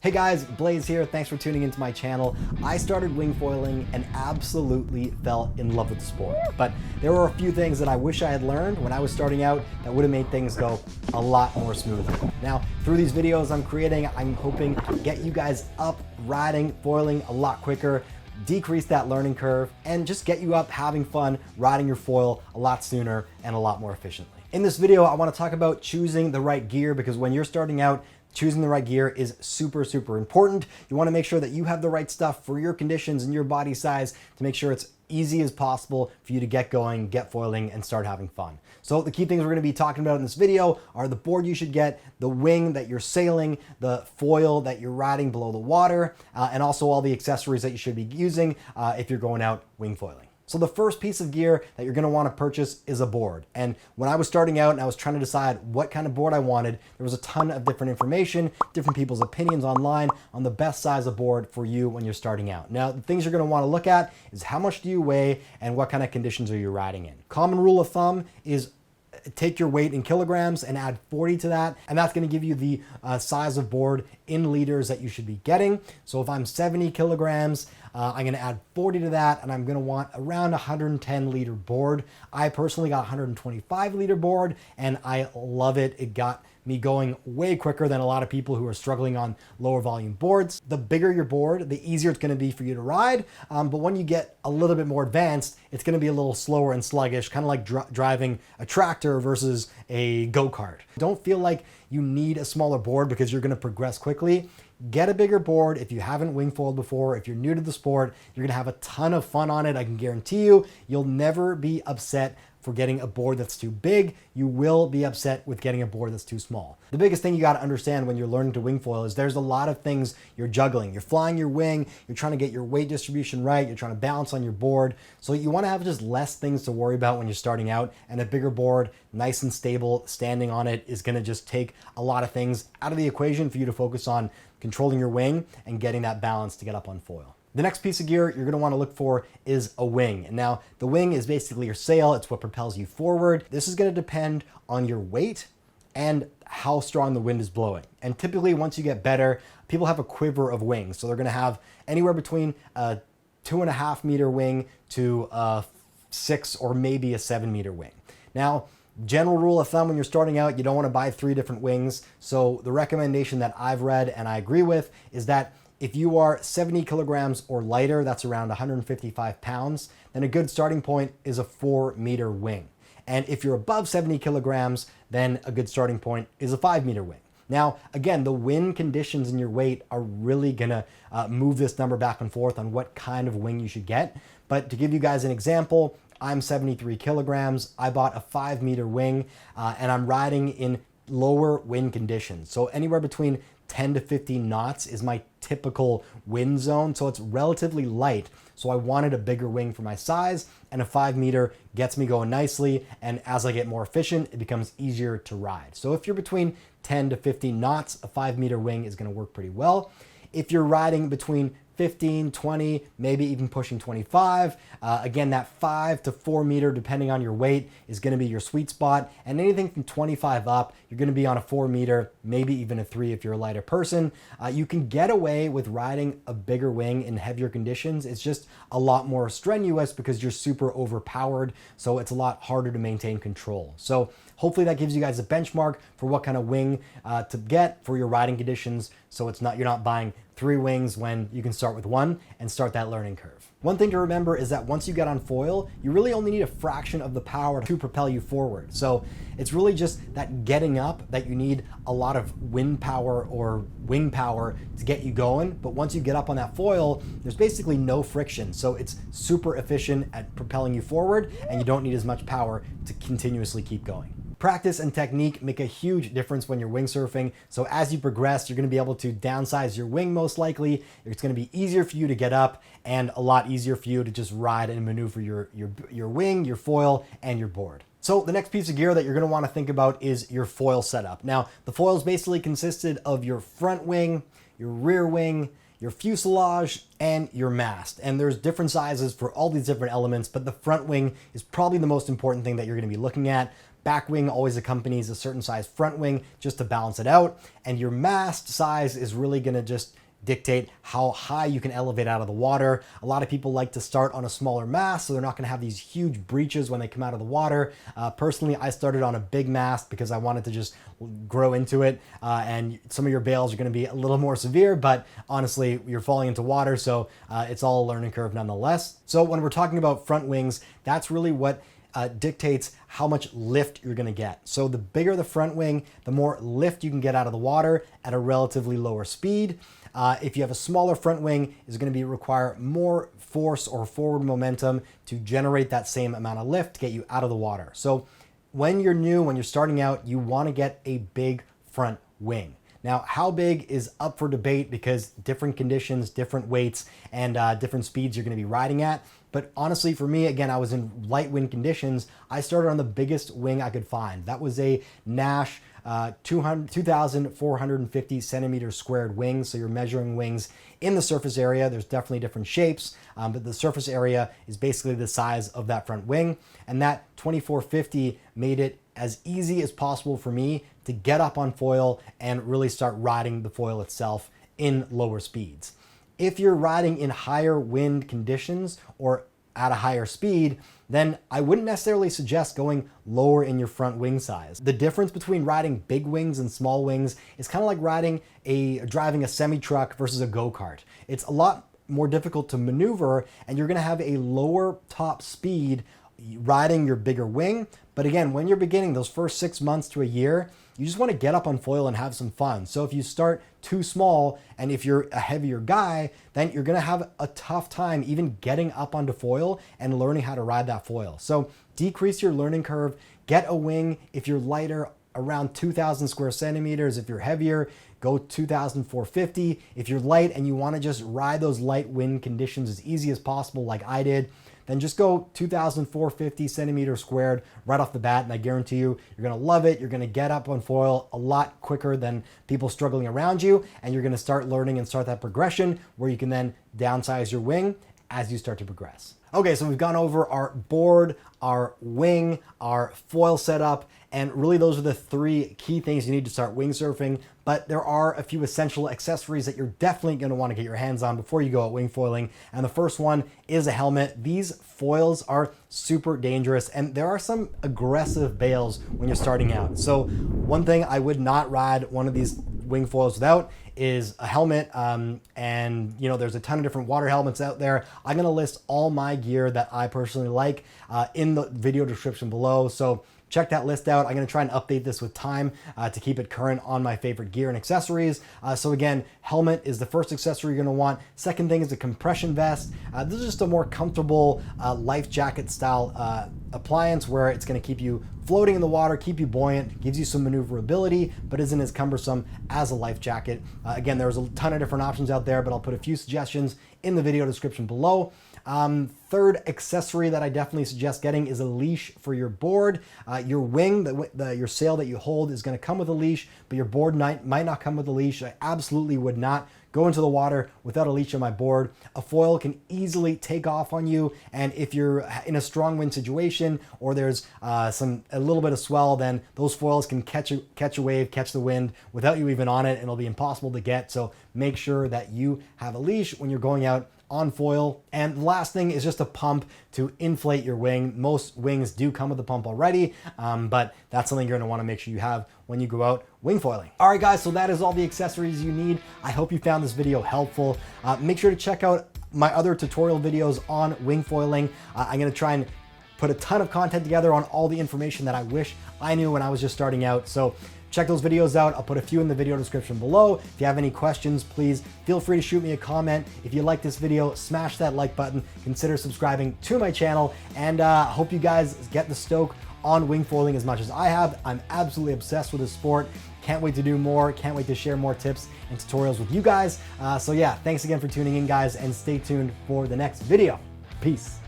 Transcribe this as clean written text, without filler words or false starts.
Hey guys, Blaze here. Thanks for tuning into my channel. I started wing foiling and absolutely fell in love with the sport. But there were a few things that I wish I had learned when I was starting out that would have made things go a lot more smoothly. Now, through these videos I'm creating, I'm hoping to get you guys up riding, foiling a lot quicker, decrease that learning curve, and just get you up having fun riding your foil a lot sooner and a lot more efficiently. In this video, I want to talk about choosing the right gear, because when you're starting out, choosing the right gear is super important. You want to make sure that you have the right stuff for your conditions and your body size to make sure it's easy as possible for you to get going, get foiling, and start having fun. So the key things we're going to be talking about in this video are the board you should get, the wing that you're sailing, the foil that you're riding below the water, and also all the accessories that you should be using if you're going out wing foiling. So the first piece of gear that you're gonna wanna purchase is a board. And when I was starting out and I was trying to decide what kind of board I wanted, there was a ton of different information, different people's opinions online on the best size of board for you when you're starting out. Now, the things you're gonna wanna look at is how much do you weigh and what kind of conditions are you riding in. Common rule of thumb is take your weight in kilograms and add 40 to that, and that's going to give you the size of board in liters that you should be getting. So if I'm 70 kilograms, I'm going to add 40 to that, and I'm going to want around 110 liter board. I personally got 125 liter board, and I love it. It got me going way quicker than a lot of people who are struggling on lower volume boards. The bigger your board, the easier it's going to be for you to ride. But when you get a little bit more advanced, it's going to be a little slower and sluggish, kind of like driving a tractor versus a go-kart. Don't feel like you need a smaller board because you're going to progress quickly. Get a bigger board if you haven't wing foiled before. If you're new to the sport, you're going to have a ton of fun on it. I can guarantee you, you'll never be upset for getting a board that's too big. You will be upset with getting a board that's too small. The biggest thing you got to understand when you're learning to wing foil is there's a lot of things you're juggling. You're flying your wing, you're trying to get your weight distribution right, you're trying to balance on your board. So you want to have just less things to worry about when you're starting out, and a bigger board, nice and stable, standing on it is going to just take a lot of things out of the equation for you to focus on controlling your wing and getting that balance to get up on foil. The next piece of gear you're going to want to look for is a wing. And now the wing is basically your sail. It's what propels you forward. This is going to depend on your weight and how strong the wind is blowing. And typically once you get better, people have a quiver of wings. So they're going to have anywhere between a 2.5 meter wing to a 6 or maybe a 7 meter wing. Now, general rule of thumb when you're starting out, you don't want to buy 3 different wings. So the recommendation that I've read and I agree with is that if you are 70 kilograms or lighter, that's around 155 pounds, then a good starting point is a 4 meter wing. And if you're above 70 kilograms, then a good starting point is a 5 meter wing. Now, again, the wind conditions and your weight are really gonna move this number back and forth on what kind of wing you should get. But to give you guys an example, I'm 73 kilograms. I bought a 5 meter wing and I'm riding in lower wind conditions. So anywhere between 10 to 15 knots is my typical wind zone. So it's relatively light. So I wanted a bigger wing for my size, and a 5 meter gets me going nicely. And as I get more efficient, it becomes easier to ride. So if you're between 10 to 15 knots, a 5 meter wing is going to work pretty well. If you're riding between 15, 20, maybe even pushing 25. Again, that 5 to 4 meter, depending on your weight, is gonna be your sweet spot. And anything from 25 up, you're gonna be on a 4 meter, maybe even a 3 if you're a lighter person. You can get away with riding a bigger wing in heavier conditions. It's just a lot more strenuous because you're super overpowered, so it's a lot harder to maintain control. So hopefully that gives you guys a benchmark for what kind of wing to get for your riding conditions, so you're not buying 3 wings when you can start with 1 and start that learning curve. One thing to remember is that once you get on foil, you really only need a fraction of the power to propel you forward. So it's really just that getting up that you need a lot of wind power or wing power to get you going. But once you get up on that foil, there's basically no friction. So it's super efficient at propelling you forward, and you don't need as much power to continuously keep going. Practice and technique make a huge difference when you're windsurfing. So as you progress, you're going to be able to downsize your wing most likely. It's going to be easier for you to get up and a lot easier for you to just ride and maneuver your wing, your foil, and your board. So the next piece of gear that you're going to want to think about is your foil setup. Now, the foils basically consisted of your front wing, your rear wing, your fuselage, and your mast. And there's different sizes for all these different elements, but the front wing is probably the most important thing that you're going to be looking at. back wing always accompanies a certain size front wing just to balance it out. And your mast size is really gonna just dictate how high you can elevate out of the water. A lot of people like to start on a smaller mast, so they're not gonna have these huge breaches when they come out of the water. Personally, I started on a big mast because I wanted to just grow into it. And some of your bails are gonna be a little more severe, but honestly, you're falling into water, so it's all a learning curve nonetheless. So when we're talking about front wings, that's really what dictates how much lift you're gonna get. So the bigger the front wing, the more lift you can get out of the water at a relatively lower speed. If you have a smaller front wing, it's going to require more force or forward momentum to generate that same amount of lift to get you out of the water. So when you're new, when you're starting out, you want to get a big front wing. Now, how big is up for debate because different conditions, different weights, and different speeds you're going to be riding at. But honestly, for me, again, I was in light wind conditions. I started on the biggest wing I could find. That was a Nash 2,450 centimeters squared wings. So you're measuring wings in the surface area. There's definitely different shapes, but the surface area is basically the size of that front wing. And that 2,450 made it as easy as possible for me to get up on foil and really start riding the foil itself in lower speeds. If you're riding in higher wind conditions or at a higher speed, then I wouldn't necessarily suggest going lower in your front wing size. The difference between riding big wings and small wings is kind of like driving a semi-truck versus a go-kart. It's a lot more difficult to maneuver, and you're gonna have a lower top speed riding your bigger wing. But again, when you're beginning those first 6 months to a year, you just want to get up on foil and have some fun. So if you start too small and if you're a heavier guy, then you're going to have a tough time even getting up onto foil and learning how to ride that foil. So decrease your learning curve, get a wing. If you're lighter, around 2,000 square centimeters. If you're heavier, go 2,450. If you're light and you want to just ride those light wind conditions as easy as possible like I did, then just go 2,450 centimeters squared right off the bat, and I guarantee you, you're gonna love it. You're gonna get up on foil a lot quicker than people struggling around you, and you're gonna start learning and start that progression where you can then downsize your wing as you start to progress. Okay, so we've gone over our board, our wing, our foil setup, and really those are the three key things you need to start wing surfing. But there are a few essential accessories that you're definitely going to want to get your hands on before you go out wing foiling. And the first one is a helmet. These foils are super dangerous, and there are some aggressive bails when you're starting out. So one thing I would not ride one of these wing foils without is a helmet. And you know, there's a ton of different water helmets out there. I'm going to list all my gear that I personally like in the video description below. So check that list out. I'm going to try and update this with time to keep it current on my favorite gear and accessories. So again, helmet is the first accessory you're going to want. Second thing is a compression vest. This is just a more comfortable life jacket style appliance where it's going to keep you floating in the water, keep you buoyant, gives you some maneuverability, but isn't as cumbersome as a life jacket. Again, there's a ton of different options out there, but I'll put a few suggestions in the video description below. Third accessory that I definitely suggest getting is a leash for your board. Your wing, your sail that you hold is going to come with a leash, but your board might not come with a leash. I absolutely would not go into the water without a leash on my board. A foil can easily take off on you, and if you're in a strong wind situation or there's a little bit of swell, then those foils can catch a wave, catch the wind without you even on it, and it'll be impossible to get. So make sure that you have a leash when you're going out on foil. And the last thing is just a pump to inflate your wing. Most wings do come with a pump already, but that's something you're going to want to make sure you have when you go out wing foiling. All right, guys, so that is all the accessories you need. I hope you found this video helpful. Make sure to check out my other tutorial videos on wing foiling. I'm going to try and put a ton of content together on all the information that I wish I knew when I was just starting out. So check those videos out. I'll put a few in the video description below. If you have any questions, please feel free to shoot me a comment. If you like this video, smash that like button. Consider subscribing to my channel, and hope you guys get the stoke on wing foiling as much as I have. I'm absolutely obsessed with this sport. Can't wait to do more. Can't wait to share more tips and tutorials with you guys. So yeah, thanks again for tuning in, guys, and stay tuned for the next video. Peace.